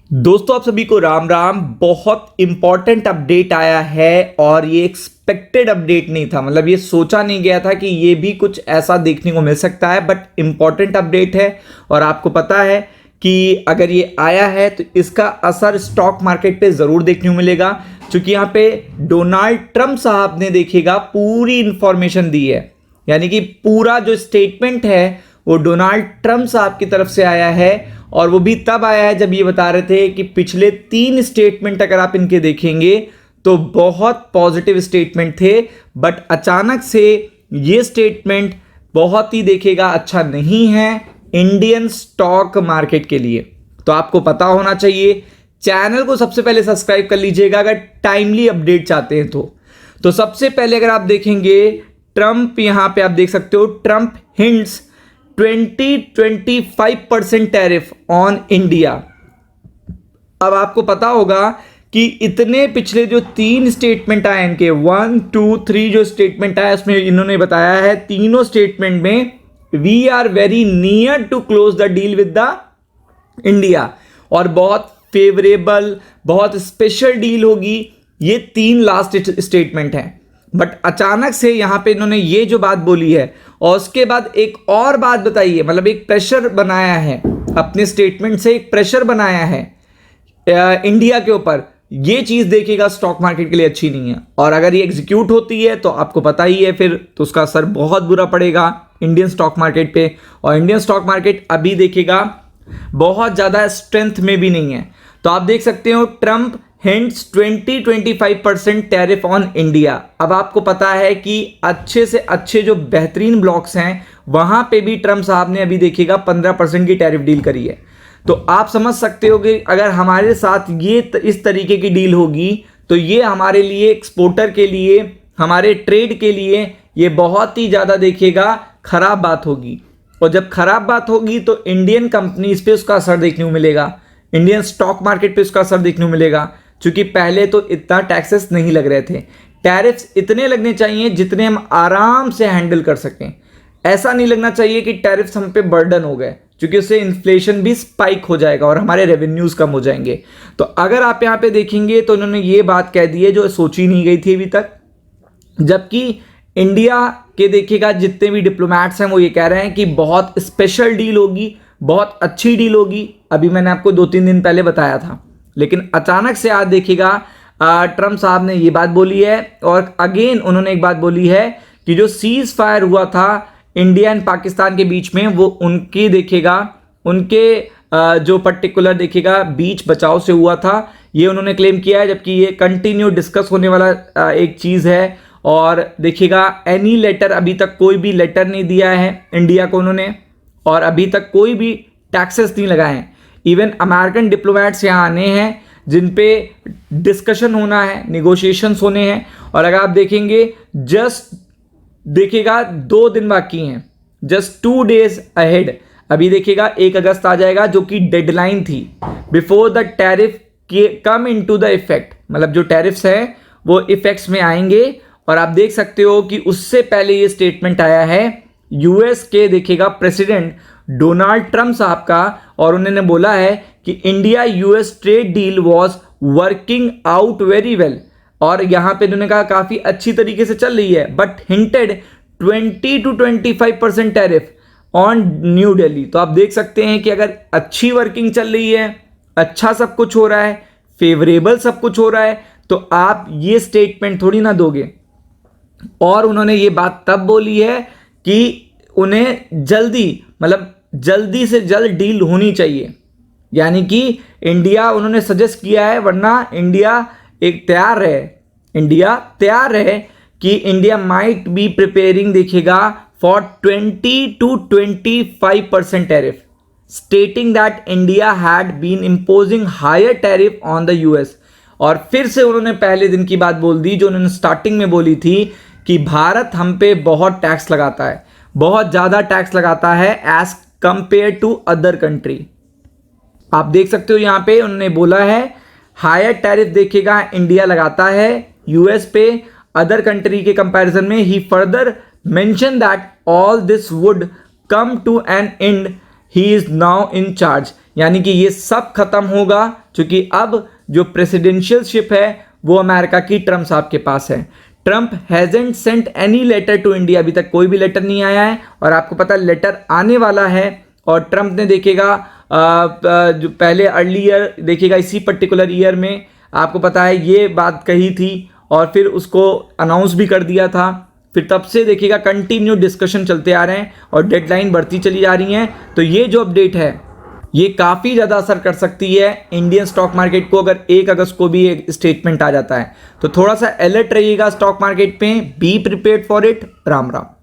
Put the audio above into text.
दोस्तों आप सभी को राम राम। बहुत इंपॉर्टेंट अपडेट आया है और ये एक्सपेक्टेड अपडेट नहीं था, मतलब ये सोचा नहीं गया था कि ये भी कुछ ऐसा देखने को मिल सकता है, बट इंपॉर्टेंट अपडेट है। और आपको पता है कि अगर ये आया है तो इसका असर स्टॉक मार्केट पे ज़रूर देखने को मिलेगा, क्योंकि यहाँ पे डोनाल्ड ट्रंप साहब ने देखिएगा पूरी इंफॉर्मेशन दी है, यानी कि पूरा जो स्टेटमेंट है वो डोनाल्ड ट्रंप साहब की तरफ से आया है। और वो भी तब आया है जब ये बता रहे थे कि पिछले 3 स्टेटमेंट अगर आप इनके देखेंगे तो बहुत पॉजिटिव स्टेटमेंट थे, बट अचानक से ये स्टेटमेंट बहुत ही देखेगा अच्छा नहीं है इंडियन स्टॉक मार्केट के लिए। तो आपको पता होना चाहिए, चैनल को सबसे पहले सब्सक्राइब कर लीजिएगा अगर टाइमली अपडेट चाहते हैं तो सबसे पहले अगर आप देखेंगे ट्रंप, यहां पे आप देख सकते हो Trump hints 20-25% tariff on India. अब आपको पता होगा कि इतने पिछले जो 3 स्टेटमेंट आए इनके 1, 2, 3 जो स्टेटमेंट आया उसमें इन्होंने बताया है तीनों स्टेटमेंट में we are very near to close the deal with the India, और बहुत फेवरेबल, बहुत स्पेशल डील होगी। ये 3 लास्ट स्टेटमेंट हैं, बट अचानक से यहां पे इन्होंने ये जो बात बोली है और उसके बाद एक और बात बताई है, मतलब एक प्रेशर बनाया है, अपने स्टेटमेंट से एक प्रेशर बनाया है इंडिया के ऊपर। ये चीज देखिएगा स्टॉक मार्केट के लिए अच्छी नहीं है, और अगर ये एग्जीक्यूट होती है तो आपको पता ही है फिर तो उसका असर बहुत बुरा पड़ेगा इंडियन स्टॉक मार्केट पे। और इंडियन स्टॉक मार्केट अभी देखिएगा बहुत ज्यादा स्ट्रेंथ में भी नहीं है। तो आप देख सकते हो Trump hints 20-25% tariff on India. अब आपको पता है कि अच्छे से अच्छे जो बेहतरीन ब्लॉक्स हैं वहां पे भी ट्रंप साहब ने अभी देखिएगा 15% की टैरिफ डील करी है। तो आप समझ सकते हो कि अगर हमारे साथ ये इस तरीके की डील होगी तो ये हमारे लिए, एक्सपोर्टर के लिए, हमारे ट्रेड के लिए ये बहुत ही ज़्यादा देखिएगा खराब बात होगी। और जब खराब बात होगी तो इंडियन कंपनीज पे उसका असर देखने को मिलेगा, इंडियन स्टॉक मार्केट पे उसका असर देखने को मिलेगा, क्योंकि पहले तो इतना टैक्सेस नहीं लग रहे थे। टैरिफ्स इतने लगने चाहिए जितने हम आराम से हैंडल कर सकें। ऐसा नहीं लगना चाहिए कि टैरिफ्स हम पे बर्डन हो गए, क्योंकि उससे इन्फ्लेशन भी स्पाइक हो जाएगा और हमारे रेवेन्यूज कम हो जाएंगे। तो अगर आप यहाँ पे देखेंगे तो उन्होंने ये बात कह दी है जो सोची नहीं गई थी अभी तक, जबकि इंडिया के देखिएगा जितने भी डिप्लोमैट्स हैं वो ये कह रहे हैं कि बहुत स्पेशल डील होगी, बहुत अच्छी डील होगी। अभी मैंने आपको 2-3 दिन पहले बताया था, लेकिन अचानक से आज देखिएगा ट्रंप साहब ने ये बात बोली है। और अगेन उन्होंने एक बात बोली है कि जो सीज फायर हुआ था इंडिया एंड पाकिस्तान के बीच में वो उनकी देखिएगा, उनके जो पर्टिकुलर देखिएगा बीच बचाव से हुआ था, ये उन्होंने क्लेम किया है, जबकि ये कंटिन्यू डिस्कस होने वाला एक चीज़ है। और देखिएगा एनी लेटर, अभी तक कोई भी लेटर नहीं दिया है इंडिया को उन्होंने, और अभी तक कोई भी टैक्सेस नहीं लगाए हैं। इवन अमेरिकन डिप्लोमैट्स यहाँ आने हैं जिन पे डिस्कशन होना है, निगोशिएशंस होने हैं। और अगर आप देखेंगे जस्ट देखिएगा 2 दिन बाकी हैं, जस्ट 2 डेज अहेड। अभी देखिएगा 1 अगस्त आ जाएगा जो कि डेडलाइन थी before the tariff come into the effect, मतलब जो टैरिफ्स हैं वो इफेक्ट्स में आएंगे। और आप देख सकते हो कि उससे पहले ये स्टेटमेंट आया है यूएस के देखिएगा प्रेसिडेंट डोनाल्ड ट्रंप साहब का, और उन्होंने बोला है कि India US trade deal was working out very well. और यहां पे उन्होंने कहा काफी अच्छी तरीके से चल रही है, but hinted 20-25% tariff on new Delhi. तो आप देख सकते हैं कि अगर अच्छी वर्किंग चल रही है, अच्छा सब कुछ हो रहा है, फेवरेबल सब कुछ हो रहा है, तो आप ये स्टेटमेंट थोड़ी ना दोगे। और उन्होंने ये बात तब बोली है कि उन्हें जल्दी, मतलब जल्दी से जल्द डील होनी चाहिए, यानी कि इंडिया, उन्होंने सजेस्ट किया है, वरना इंडिया एक तैयार है कि इंडिया माइट बी प्रिपेयरिंग देखिएगा for 20-25% tariff, stating that India had been imposing higher tariff on the US. और फिर से उन्होंने पहले दिन की बात बोल दी जो उन्होंने स्टार्टिंग में बोली थी कि भारत हम पे बहुत टैक्स लगाता है, बहुत ज़्यादा टैक्स लगाता है as compare to other country. आप देख सकते हो यहाँ पे उन्होंने बोला है हायर टैरिफ देखिएगा इंडिया लगाता है यूएस पे अदर कंट्री के कंपैरिजन में। He further mention that all this would come to an end he is now in charge, यानी कि ये सब खत्म होगा, क्योंकि अब जो प्रेसिडेंशियलशिप है वो अमेरिका की ट्रम्प साहब के पास है। Trump hasn't sent any letter to India, अभी तक कोई भी लेटर नहीं आया है, और आपको पता है लेटर आने वाला है। और ट्रम्प ने देखेगा जो पहले अर्ली ईयर देखेगा, इसी पर्टिकुलर ईयर में आपको पता है ये बात कही थी और फिर उसको अनाउंस भी कर दिया था। फिर तब से देखिएगा कंटिन्यू डिस्कशन चलते आ रहे हैं और डेडलाइन बढ़ती चली जा रही हैं। तो ये जो अपडेट है ये काफ़ी ज़्यादा असर कर सकती है इंडियन स्टॉक मार्केट को, अगर 1 अगस्त को भी एक स्टेटमेंट आ जाता है। तो थोड़ा सा अलर्ट रहिएगा स्टॉक मार्केट पे, be prepared for it. Ram Ram.